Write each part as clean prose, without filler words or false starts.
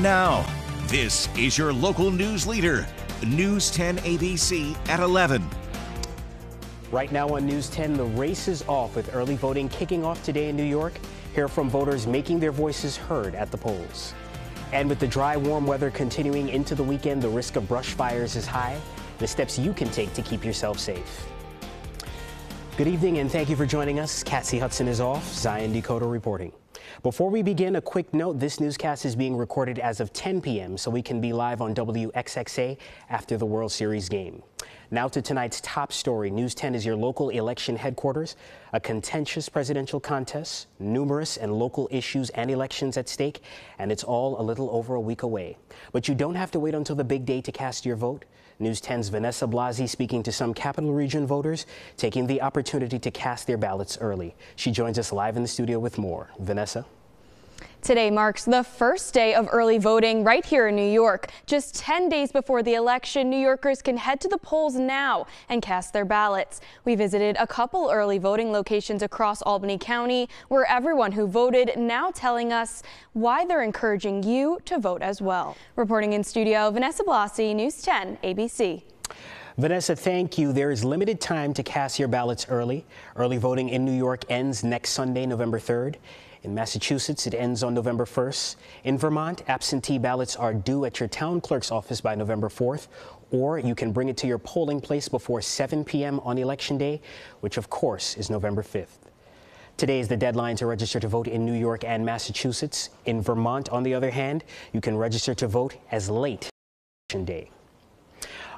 Now, this is your local news leader, News 10 ABC at 11. Right now on News 10, the race is off with early voting kicking off today in New York. Hear from voters making their voices heard at the polls. And with the dry, warm weather continuing into the weekend, the risk of brush fires is high. The steps you can take to keep yourself safe. Good evening and thank you for joining us. Cassie Hudson is off, Zion Decoteau reporting. Before we begin, a quick note, this newscast is being recorded as of 10 p.m. so we can be live on WXXA after the World Series game. Now to tonight's top story. News 10 is your local election headquarters. A contentious presidential contest, numerous and local issues and elections at stake, and it's all a little over a week away. But you don't have to wait until the big day to cast your vote. News 10's Vanessa Blasi speaking to some Capital Region voters, taking the opportunity to cast their ballots early. She joins us live in the studio with more. Vanessa? Today marks the first day of early voting right here in New York. Just 10 days before the election, New Yorkers can head to the polls now and cast their ballots. We visited a couple early voting locations across Albany County, where everyone who voted now telling us why they're encouraging you to vote as well. Reporting in studio, Vanessa Blasi, News 10 ABC. Vanessa, thank you. There is limited time to cast your ballots early. Early voting in New York ends next Sunday, November 3rd. In Massachusetts, it ends on November 1st. In Vermont, absentee ballots are due at your town clerk's office by November 4th, or you can bring it to your polling place before 7 p.m. on Election Day, which of course is November 5th. Today is the deadline to register to vote in New York and Massachusetts. In Vermont, on the other hand, you can register to vote as late as Election Day.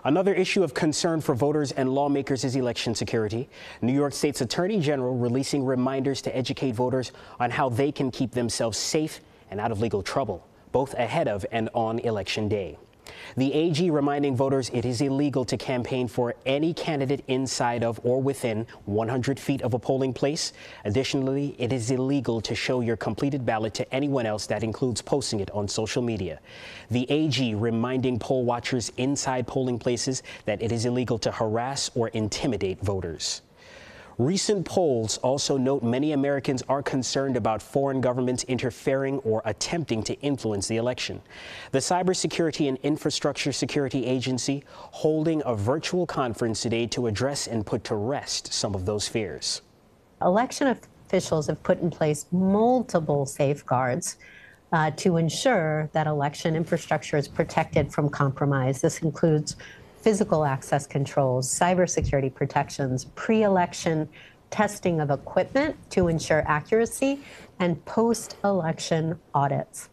Another issue of concern for voters and lawmakers is election security. New York State's Attorney General releasing reminders to educate voters on how they can keep themselves safe and out of legal trouble, both ahead of and on Election Day. The AG reminding voters it is illegal to campaign for any candidate inside of or within 100 feet of a polling place. Additionally, it is illegal to show your completed ballot to anyone else. That includes posting it on social media. The AG reminding poll watchers inside polling places that it is illegal to harass or intimidate voters. Recent polls also note many Americans are concerned about foreign governments interfering or attempting to influence the election. The Cybersecurity and Infrastructure Security Agency holding a virtual conference today to address and put to rest some of those fears. Election officials have put in place multiple safeguards to ensure that election infrastructure is protected from compromise. This includes physical access controls, cybersecurity protections, pre-election testing of equipment to ensure accuracy, and post-election audits.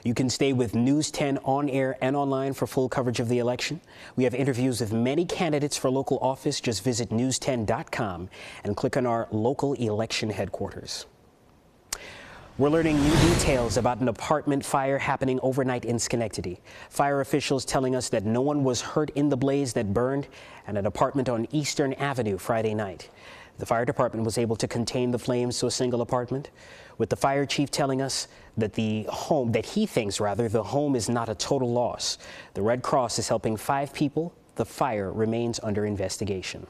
You can stay with News 10 on air and online for full coverage of the election. We have interviews with many candidates for local office. Just visit news10.com and click on our local election headquarters. We're learning new details about an apartment fire happening overnight in Schenectady. Fire officials telling us that no one was hurt in the blaze that burned at an apartment on Eastern Avenue Friday night. The fire department was able to contain the flames to a single apartment, with the fire chief telling us that the home is not a total loss. The Red Cross is helping 5 people. The fire remains under investigation.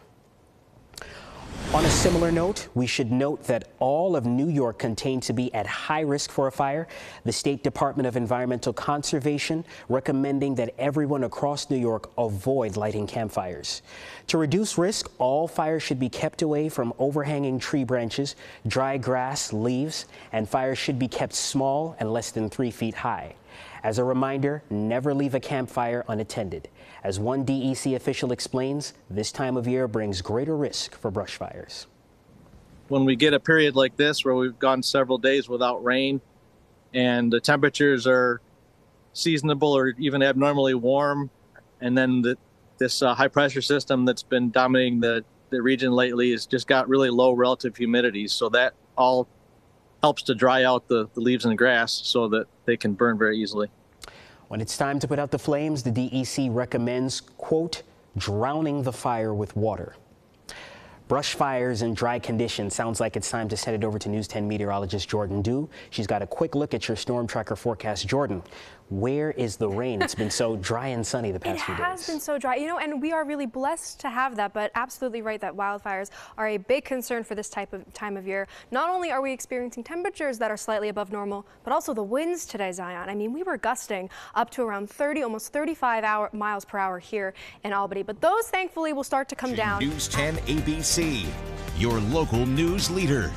On a similar note, we should note that all of New York continues to be at high risk for a fire. The State Department of Environmental Conservation recommending that everyone across New York avoid lighting campfires. To reduce risk, all fires should be kept away from overhanging tree branches, dry grass, leaves, and fires should be kept small and less than 3 feet high. As a reminder, never leave a campfire unattended. As one DEC official explains, this time of year brings greater risk for brush fires. When we get a period like this where we've gone several days without rain and the temperatures are seasonable or even abnormally warm, and then this high pressure system that's been dominating the region lately has just got really low relative humidity. So that all helps to dry out the leaves and the grass so that they can burn very easily. When it's time to put out the flames, the DEC recommends, quote, drowning the fire with water. Brush fires and dry conditions. Sounds like it's time to send it over to News 10 meteorologist Jordan Du. She's got a quick look at your storm tracker forecast. Jordan, where is the rain? It's been so dry and sunny the past few days. It has been so dry, and we are really blessed to have that, but absolutely right that wildfires are a big concern for this time of year. Not only are we experiencing temperatures that are slightly above normal, but also the winds today, Zion. I mean, we were gusting up to around 30, almost 35 miles per hour here in Albany, but those thankfully will start to come down. News 10 ABC, your local news leader.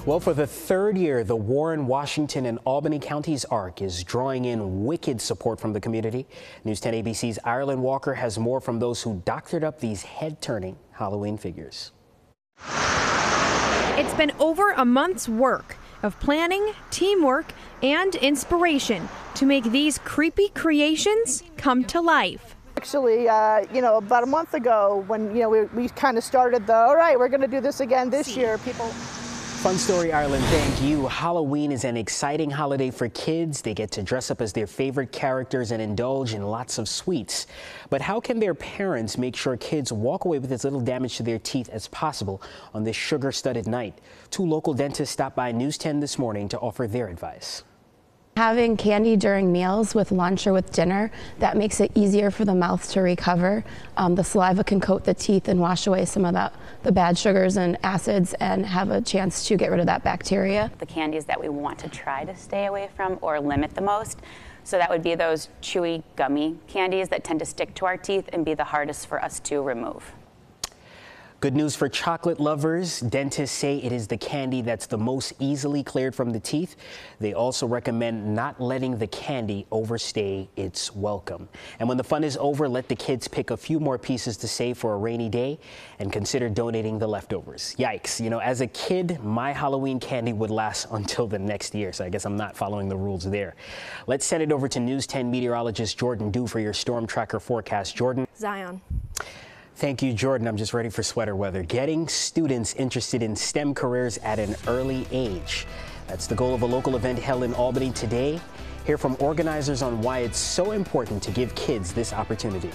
Well, for the third year, the Warren, Washington, and Albany counties arc is drawing in wicked support from the community. News 10 ABC's Ireland Walker has more from those who doctored up these head-turning Halloween figures. It's been over a month's work of planning, teamwork, and inspiration to make these creepy creations come to life. Actually, about a month ago when, we kind of started all right, we're going to do this again this year. Fun Story Ireland, thank you. Halloween is an exciting holiday for kids. They get to dress up as their favorite characters and indulge in lots of sweets. But how can their parents make sure kids walk away with as little damage to their teeth as possible on this sugar-studded night? Two local dentists stopped by News 10 this morning to offer their advice. Having candy during meals with lunch or with dinner, that makes it easier for the mouth to recover. The saliva can coat the teeth and wash away some of the bad sugars and acids and have a chance to get rid of that bacteria. The candies that we want to try to stay away from or limit the most. So that would be those chewy, gummy candies that tend to stick to our teeth and be the hardest for us to remove. Good news for chocolate lovers. Dentists say it is the candy that's the most easily cleared from the teeth. They also recommend not letting the candy overstay its welcome. And when the fun is over, let the kids pick a few more pieces to save for a rainy day and consider donating the leftovers. Yikes. As a kid, my Halloween candy would last until the next year, so I guess I'm not following the rules there. Let's send it over to News 10 meteorologist Jordan Du for your storm tracker forecast. Jordan. Zion. Thank you, Jordan. I'm just ready for sweater weather. Getting students interested in STEM careers at an early age. That's the goal of a local event held in Albany today. Hear from organizers on why it's so important to give kids this opportunity.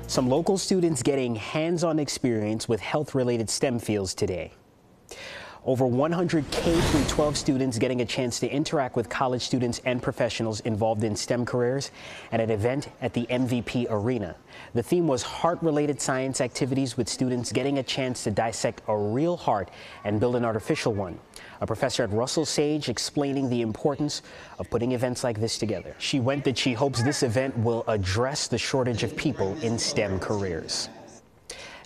Some local students getting hands-on experience with health-related STEM fields today. Over 100 K-12 students getting a chance to interact with college students and professionals involved in STEM careers at an event at the MVP Arena. The theme was heart-related science activities with students getting a chance to dissect a real heart and build an artificial one. A professor at Russell Sage explaining the importance of putting events like this together. She went that she hopes this event will address the shortage of people in STEM careers.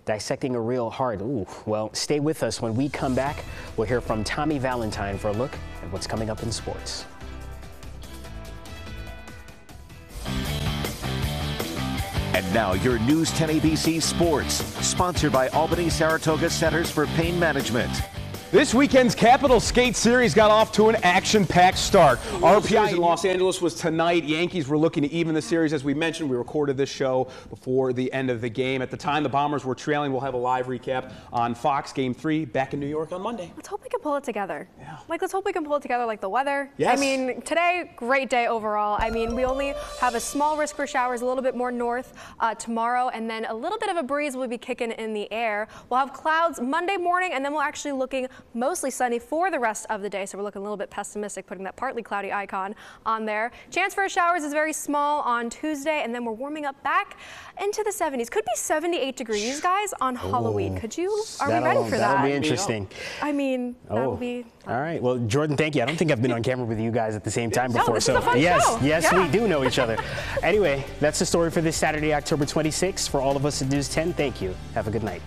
Dissecting a real heart. Ooh, well, stay with us. When we come back, we'll hear from Tommy Valentine for a look at what's coming up in sports. And now your News 10 ABC Sports, sponsored by Albany Saratoga Centers for Pain Management. This weekend's Capital Skate Series got off to an action-packed start. Our series in Los Angeles was tonight. Yankees were looking to even the series. As we mentioned, we recorded this show before the end of the game. At the time, the Bombers were trailing. We'll have a live recap on Fox Game 3 back in New York on Monday. Let's hope we can pull it together. Yeah. Let's hope we can pull it together like the weather. Yes. I mean, today, great day overall. I mean, we only have a small risk for showers a little bit more north tomorrow, and then a little bit of a breeze will be kicking in the air. We'll have clouds Monday morning, and then we're actually looking mostly sunny for the rest of the day, so we're looking a little bit pessimistic, putting that partly cloudy icon on there. Chance for showers is very small on Tuesday, and then we're warming up back into the 70s. Could be 78 degrees, guys, on Halloween. Are we ready for that? That'll be interesting. I mean, that'll be... All right. Well, Jordan, thank you. I don't think I've been on camera with you guys at the same time before. No, this is a fun show. Yes, we do know each other. Anyway, that's the story for this Saturday, October 26th. For all of us at News 10, thank you. Have a good night.